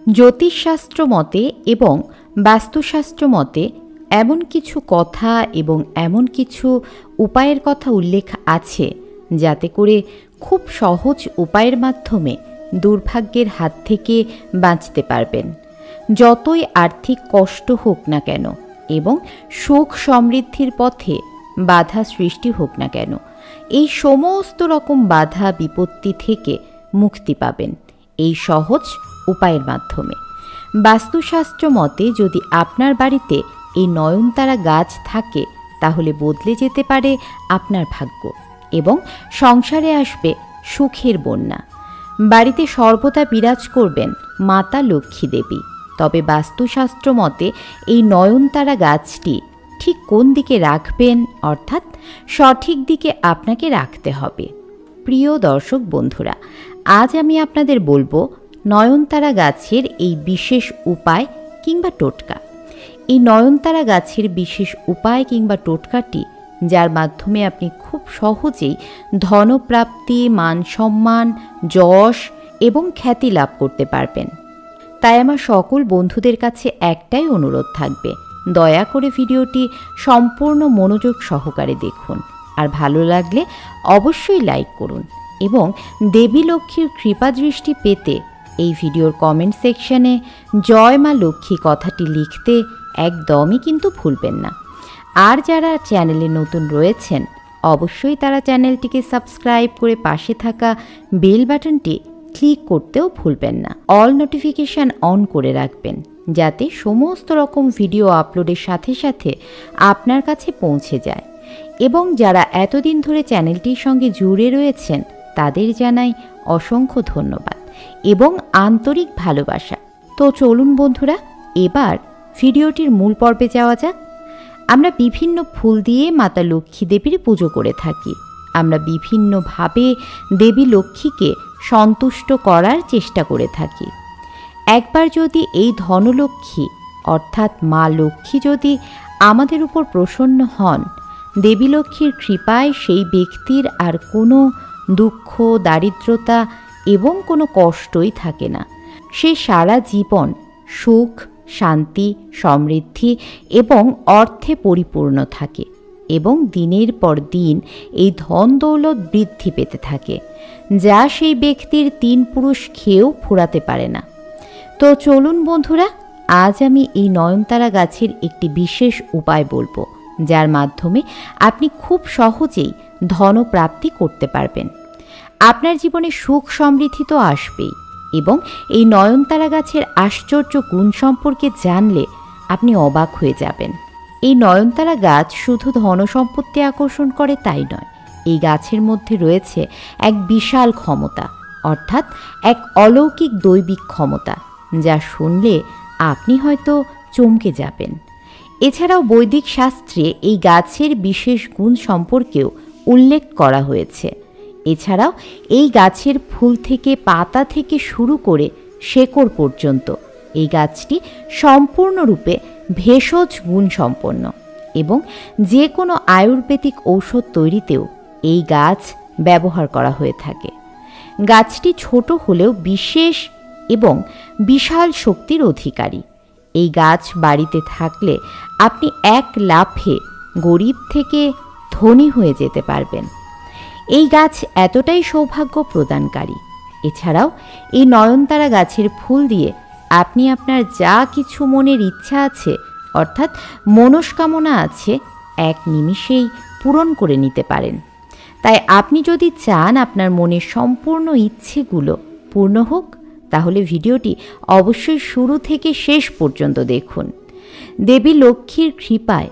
জ্যোতিষশাস্ত্র মতে এবং বাস্তুশাস্ত্র মতে এমন কিছু কথা এবং এমন কিছু উপায়ের কথা উল্লেখ আছে যাতে করে খুব সহজ উপায়ের মাধ্যমে দুর্ভাগ্যের হাত থেকে বাঁচতে পারবেন। যতই আর্থিক কষ্ট হোক না কেন এবং সুখ সমৃদ্ধির পথে বাধা সৃষ্টি হোক না কেন, এই সমস্ত রকম বাধা বিপত্তি থেকে মুক্তি পাবেন এই সহজ উপায়ের মাধ্যমে। বাস্তুশাস্ত্র মতে যদি আপনার বাড়িতে এই নয়নতারা গাছ থাকে তাহলে বদলে যেতে পারে আপনার ভাগ্য এবং সংসারে আসবে সুখের বন্যা। বাড়িতে সর্বদা বিরাজ করবেন মাতা লক্ষ্মী দেবী। তবে বাস্তুশাস্ত্র মতে এই নয়নতারা গাছটি ঠিক কোন দিকে রাখবেন, অর্থাৎ সঠিক দিকে আপনাকে রাখতে হবে। প্রিয় দর্শক বন্ধুরা, আজ আমি আপনাদের বলবো নয়নতারা গাছের এই বিশেষ উপায় কিংবা টোটকা। এই নয়নতারা গাছের বিশেষ উপায় কিংবা টোটকাটি যার মাধ্যমে আপনি খুব সহজেই ধনপ্রাপ্তি, মান সম্মান, যশ এবং খ্যাতি লাভ করতে পারবেন। তাই আমার সকল বন্ধুদের কাছে একটাই অনুরোধ থাকবে, দয়া করে ভিডিওটি সম্পূর্ণ মনোযোগ সহকারে দেখুন, আর ভালো লাগলে অবশ্যই লাইক করুন এবং দেবী লক্ষ্মীর কৃপা দৃষ্টি পেতে এই ভিডিওর কমেন্ট সেকশনে জয় মা লক্ষ্মী কথাটি লিখতে একদমই কিন্তু ভুলবেন না। আর যারা চ্যানেলে নতুন রয়েছেন অবশ্যই তারা চ্যানেলটিকে সাবস্ক্রাইব করে পাশে থাকা বেল বাটনটি ক্লিক করতেও ভুলবেন না। অল নোটিফিকেশান অন করে রাখবেন যাতে সমস্ত রকম ভিডিও আপলোডের সাথে সাথে আপনার কাছে পৌঁছে যায়। এবং যারা এতদিন ধরে চ্যানেলটির সঙ্গে জুড়ে রয়েছেন তাদের জানাই অসংখ্য ধন্যবাদ এবং আন্তরিক ভালোবাসা। তো চলুন বন্ধুরা, এবার ভিডিওটির মূল পর্বে যাওয়া যাক। আমরা বিভিন্ন ফুল দিয়ে মাতা লক্ষ্মী দেবীর পুজো করে থাকি। আমরা বিভিন্নভাবে দেবী লক্ষ্মীকে সন্তুষ্ট করার চেষ্টা করে থাকি। একবার যদি এই ধনলক্ষ্মী অর্থাৎ মা লক্ষ্মী যদি আমাদের উপর প্রসন্ন হন, দেবী লক্ষ্মীর কৃপায় সেই ব্যক্তির আর কোনো দুঃখ, দারিদ্রতা এবং কোনো কষ্টই থাকে না। সে সারা জীবন সুখ, শান্তি, সমৃদ্ধি এবং অর্থে পরিপূর্ণ থাকে এবং দিনের পর দিন এই ধন দৌলত বৃদ্ধি পেতে থাকে, যা সেই ব্যক্তির 3 পুরুষ খেয়েও ফুরাতে পারে না। তো চলুন বন্ধুরা, আজ আমি এই নয়নতারা গাছের একটি বিশেষ উপায় বলবো যার মাধ্যমে আপনি খুব সহজেই ধনপ্রাপ্তি করতে পারবেন। আপনার জীবনে সুখ সমৃদ্ধি তো আসবেই এবং এই নয়নতারা গাছের আশ্চর্য গুণ সম্পর্কে জানলে আপনি অবাক হয়ে যাবেন। এই নয়নতারা গাছ শুধু ধনসম্পত্তি আকর্ষণ করে তাই নয়, এই গাছের মধ্যে রয়েছে এক বিশাল ক্ষমতা, অর্থাৎ এক অলৌকিক দৈবিক ক্ষমতা, যা শুনলে আপনি হয়তো চমকে যাবেন। এছাড়াও বৈদিক শাস্ত্রে এই গাছের বিশেষ গুণ সম্পর্কেও উল্লেখ করা হয়েছে। এছাড়াও এই গাছের ফুল থেকে পাতা থেকে শুরু করে শেকড় পর্যন্ত এই গাছটি সম্পূর্ণরূপে ভেষজ গুণ সম্পন্ন এবং যে কোনো আয়ুর্বেদিক ঔষধ তৈরিতেও এই গাছ ব্যবহার করা হয়ে থাকে। গাছটি ছোট হলেও বিশেষ এবং বিশাল শক্তির অধিকারী। এই গাছ বাড়িতে থাকলে আপনি এক লাফে গরিব থেকে ধনী হয়ে যেতে পারবেন। এই গাছ এতটাই সৌভাগ্য প্রদানকারী। এছাড়াও এই নয়নতারা গাছের ফুল দিয়ে আপনি আপনার যা কিছু মনের ইচ্ছা আছে, অর্থাৎ মনস্কামনা আছে, এক নিমিষেই পূরণ করে নিতে পারেন। তাই আপনি যদি চান আপনার মনের সম্পূর্ণ ইচ্ছেগুলো পূর্ণ হোক, তাহলে ভিডিওটি অবশ্যই শুরু থেকে শেষ পর্যন্ত দেখুন। দেবী লক্ষ্মীর কৃপায়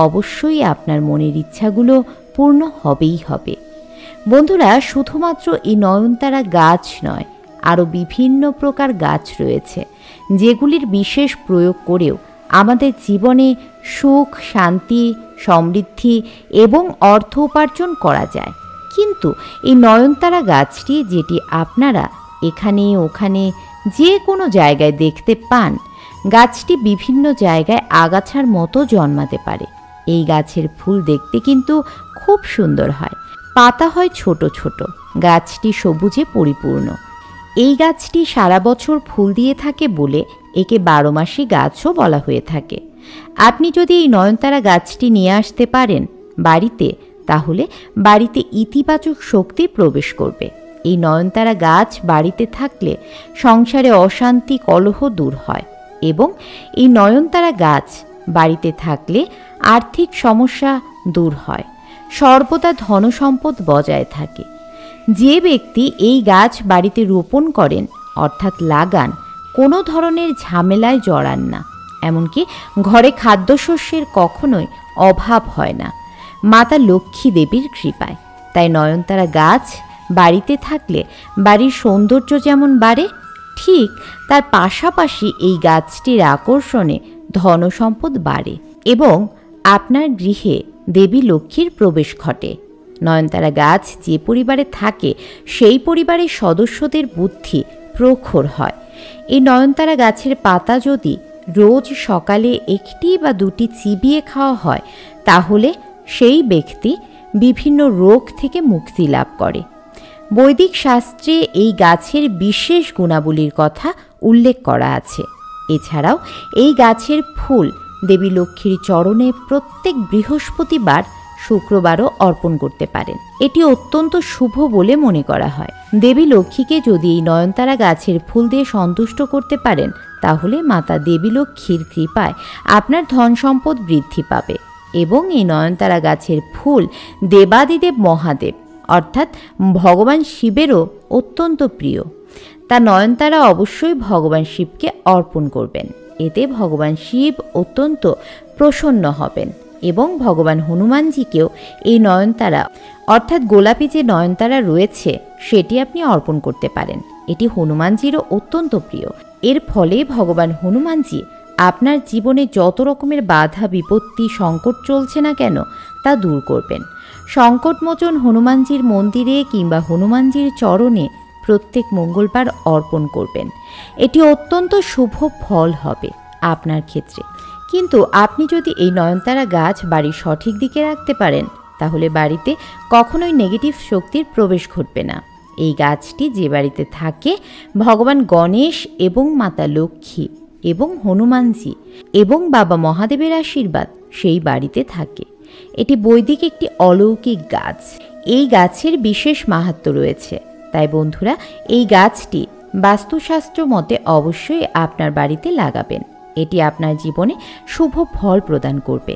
অবশ্যই আপনার মনের ইচ্ছাগুলো পূর্ণ হবেই হবে। বন্ধুরা, শুধুমাত্র এই নয়নতারা গাছ নয়, আরও বিভিন্ন প্রকার গাছ রয়েছে যেগুলির বিশেষ প্রয়োগ করেও আমাদের জীবনে সুখ, শান্তি, সমৃদ্ধি এবং অর্থ উপার্জন করা যায়। কিন্তু এই নয়নতারা গাছটি, যেটি আপনারা এখানে ওখানে যে কোনো জায়গায় দেখতে পান, গাছটি বিভিন্ন জায়গায় আগাছার মতো জন্মাতে পারে। এই গাছের ফুল দেখতে কিন্তু খুব সুন্দর হয়, পাতা হয় ছোট ছোট, গাছটি সবুজে পরিপূর্ণ। এই গাছটি সারা বছর ফুল দিয়ে থাকে বলে একে 12 মাসি গাছও বলা হয়ে থাকে। আপনি যদি এই নয়নতারা গাছটি নিয়ে আসতে পারেন বাড়িতে, তাহলে বাড়িতে ইতিবাচক শক্তি প্রবেশ করবে। এই নয়নতারা গাছ বাড়িতে থাকলে সংসারে অশান্তি কলহ দূর হয় এবং এই নয়নতারা গাছ বাড়িতে থাকলে আর্থিক সমস্যা দূর হয়, সর্বদা ধনসম্পদ বজায় থাকে। যে ব্যক্তি এই গাছ বাড়িতে রোপণ করেন অর্থাৎ লাগান, কোনো ধরনের ঝামেলায় জড়ান না, এমনকি ঘরে খাদ্যশস্যের কখনোই অভাব হয় না মাতা লক্ষ্মী দেবীর কৃপায়। তাই নয়নতারা গাছ বাড়িতে থাকলে বাড়ির সৌন্দর্য যেমন বাড়ে, ঠিক তার পাশাপাশি এই গাছটির আকর্ষণে ধনসম্পদ বাড়ে এবং আপনার গৃহে দেবী লক্ষ্মীর প্রবেশ ঘটে। নয়নতারা গাছ যে পরিবারে থাকে সেই পরিবারের সদস্যদের বুদ্ধি প্রখর হয়। এই নয়নতারা গাছের পাতা যদি রোজ সকালে 1টি বা 2টি চিবিয়ে খাওয়া হয়, তাহলে সেই ব্যক্তি বিভিন্ন রোগ থেকে মুক্তি লাভ করে। বৈদিক শাস্ত্রে এই গাছের বিশেষ গুণাবলীর কথা উল্লেখ করা আছে। এছাড়াও এই গাছের ফুল দেবী লক্ষ্মীর চরণে প্রত্যেক বৃহস্পতিবার, শুক্রবারও অর্পণ করতে পারেন। এটি অত্যন্ত শুভ বলে মনে করা হয়। দেবী লক্ষ্মীকে যদি এই নয়নতারা গাছের ফুল দিয়ে সন্তুষ্ট করতে পারেন, তাহলে মাতা দেবী লক্ষ্মীর কৃপায় আপনার ধন সম্পদ বৃদ্ধি পাবে এবং এই নয়নতারা গাছের ফুল দেবাদিদেব মহাদেব অর্থাৎ ভগবান শিবেরও অত্যন্ত প্রিয়। তা নয়নতারা অবশ্যই ভগবান শিবকে অর্পণ করবেন। এতে ভগবান শিব অত্যন্ত প্রসন্ন হবেন এবং ভগবান হনুমানজিকেও এই নয়নতারা অর্থাৎ গোলাপি যে নয়নতারা রয়েছে সেটি আপনি অর্পণ করতে পারেন। এটি হনুমানজিরও অত্যন্ত প্রিয়। এর ফলে ভগবান হনুমানজি আপনার জীবনে যত রকমের বাধা বিপত্তি সংকট চলছে না কেন তা দূর করবেন। সংকটমোচন হনুমানজির মন্দিরে কিংবা হনুমানজির চরণে প্রত্যেক মঙ্গলবার অর্পণ করবেন। এটি অত্যন্ত শুভ ফল হবে আপনার ক্ষেত্রে। কিন্তু আপনি যদি এই নয়নতারা গাছ বাড়ির সঠিক দিকে রাখতে পারেন, তাহলে বাড়িতে কখনোই নেগেটিভ শক্তির প্রবেশ ঘটবে না। এই গাছটি যে বাড়িতে থাকে ভগবান গণেশ এবং মাতা লক্ষ্মী এবং হনুমানজি এবং বাবা মহাদেবের আশীর্বাদ সেই বাড়িতে থাকে। এটি বৈদিক একটি অলৌকিক গাছ। এই গাছের বিশেষ মাহাত্ম্য রয়েছে। তাই বন্ধুরা, এই গাছটি বাস্তুশাস্ত্র মতে অবশ্যই আপনার বাড়িতে লাগাবেন। এটি আপনার জীবনে শুভ ফল প্রদান করবে।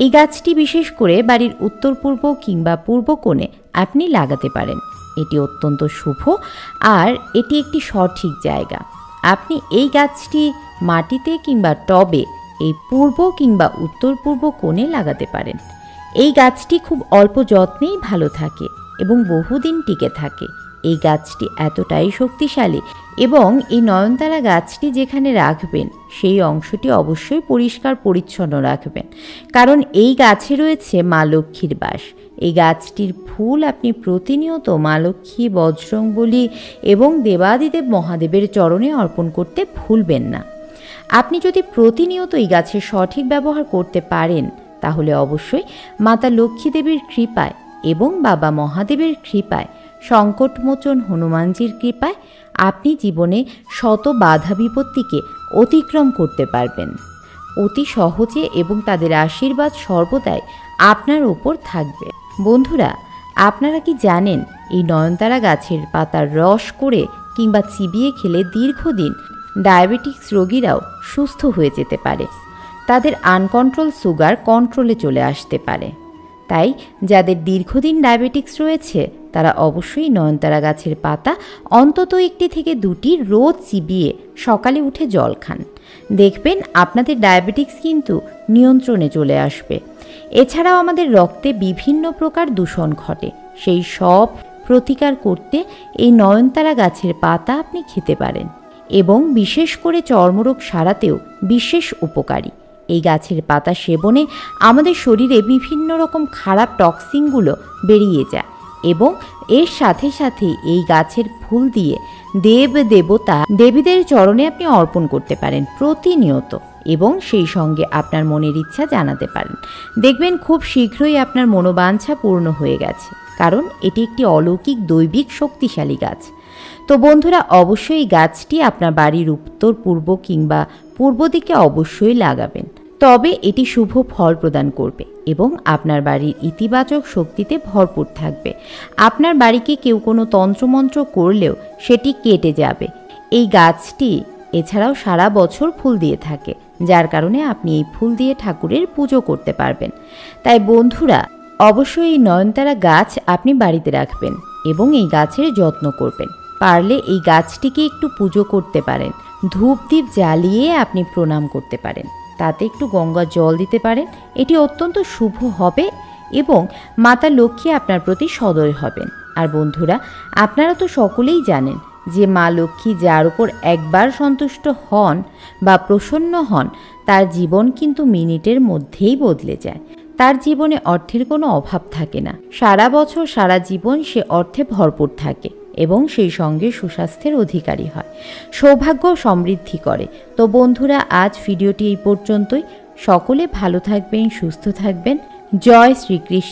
এই গাছটি বিশেষ করে বাড়ির উত্তর পূর্ব কিংবা পূর্ব কোণে আপনি লাগাতে পারেন। এটি অত্যন্ত শুভ আর এটি একটি সঠিক জায়গা। আপনি এই গাছটি মাটিতে কিংবা টবে এই পূর্ব কিংবা উত্তর পূর্ব কোণে লাগাতে পারেন। এই গাছটি খুব অল্প যত্নেই ভালো থাকে এবং বহুদিন টিকে থাকে। এই গাছটি এতটাই শক্তিশালী এবং এই নয়নতারা গাছটি যেখানে রাখবেন সেই অংশটি অবশ্যই পরিষ্কার পরিচ্ছন্ন রাখবেন, কারণ এই গাছে রয়েছে মা লক্ষ্মীর বাস। এই গাছটির ফুল আপনি প্রতিনিয়ত মা লক্ষ্মী, বজরংবলী এবং দেবাদিদেব মহাদেবের চরণে অর্পণ করতে ভুলবেন না। আপনি যদি প্রতিনিয়ত এই গাছের সঠিক ব্যবহার করতে পারেন, তাহলে অবশ্যই মাতা লক্ষ্মী দেবীর কৃপায় এবং বাবা মহাদেবের কৃপায়, সংকটমোচন হনুমানজির কৃপায় আপনি জীবনে শত বাধা বিপত্তিকে অতিক্রম করতে পারবেন অতি সহজে এবং তাদের আশীর্বাদ সর্বদাই আপনার উপর থাকবে। বন্ধুরা, আপনারা কি জানেন এই নয়নতারা গাছের পাতার রস করে কিংবা চিবিয়ে খেলে দীর্ঘদিন ডায়াবেটিক্স রোগীরাও সুস্থ হয়ে যেতে পারে। তাদের আনকন্ট্রোল সুগার কন্ট্রোলে চলে আসতে পারে। তাই যাদের দীর্ঘদিন ডায়াবেটিক্স রয়েছে তারা অবশ্যই নয়নতারা গাছের পাতা অন্তত 1টি থেকে 2টি রোজ চিবিয়ে সকালে উঠে জল খান। দেখবেন আপনাদের ডায়াবেটিক্স কিন্তু নিয়ন্ত্রণে চলে আসবে। এছাড়াও আমাদের রক্তে বিভিন্ন প্রকার দূষণ ঘটে, সেই সব প্রতিকার করতে এই নয়নতারা গাছের পাতা আপনি খেতে পারেন এবং বিশেষ করে চর্মরোগ সারাতেও বিশেষ উপকারী। এই গাছের পাতা সেবনে আমাদের শরীরে বিভিন্ন রকম খারাপ টক্সিনগুলো বেরিয়ে যায় এবং এর সাথে সাথে এই গাছের ফুল দিয়ে দেব দেবতা দেবীদের চরণে আপনি অর্পণ করতে পারেন প্রতিনিয়ত এবং সেই সঙ্গে আপনার মনের ইচ্ছা জানাতে পারেন। দেখবেন খুব শীঘ্রই আপনার মনোবাঞ্ছা পূর্ণ হয়ে গেছে, কারণ এটি একটি অলৌকিক দৈবিক শক্তিশালী গাছ। তো বন্ধুরা, অবশ্যই এই গাছটি আপনার বাড়ির উত্তর পূর্ব কিংবা পূর্ব দিকে অবশ্যই লাগাবেন। তবে এটি শুভ ফল প্রদান করবে এবং আপনার বাড়ির ইতিবাচক শক্তিতে ভরপুর থাকবে। আপনার বাড়িকে কেউ কোনো তন্ত্রমন্ত্র করলেও সেটি কেটে যাবে। এই গাছটি এছাড়াও সারা বছর ফুল দিয়ে থাকে, যার কারণে আপনি এই ফুল দিয়ে ঠাকুরের পুজো করতে পারবেন। তাই বন্ধুরা, অবশ্যই এই নয়নতারা গাছ আপনি বাড়িতে রাখবেন এবং এই গাছের যত্ন করবেন। পারলে এই গাছটিকে একটু পুজো করতে পারেন, ধূপ দ্বীপ জ্বালিয়ে আপনি প্রণাম করতে পারেন, তাতে একটু গঙ্গা জল দিতে পারেন। এটি অত্যন্ত শুভ হবে এবং মাতা লক্ষ্মী আপনার প্রতি সদয় হবেন। আর বন্ধুরা, আপনারা তো সকলেই জানেন যে মা লক্ষ্মী যার উপর একবার সন্তুষ্ট হন বা প্রসন্ন হন, তার জীবন কিন্তু মিনিটের মধ্যেই বদলে যায়। তার জীবনে অর্থের কোনো অভাব থাকে না, সারা বছর সারা জীবন সে অর্থে ভরপুর থাকে এবং সেই সঙ্গে সুস্বাস্থ্যের অধিকারী হয়, সৌভাগ্য সমৃদ্ধি করে। তো বন্ধুরা, আজ ভিডিওটি এই পর্যন্তই। সকলে ভালো থাকবেন, সুস্থ থাকবেন। জয় শ্রীকৃষ্ণ।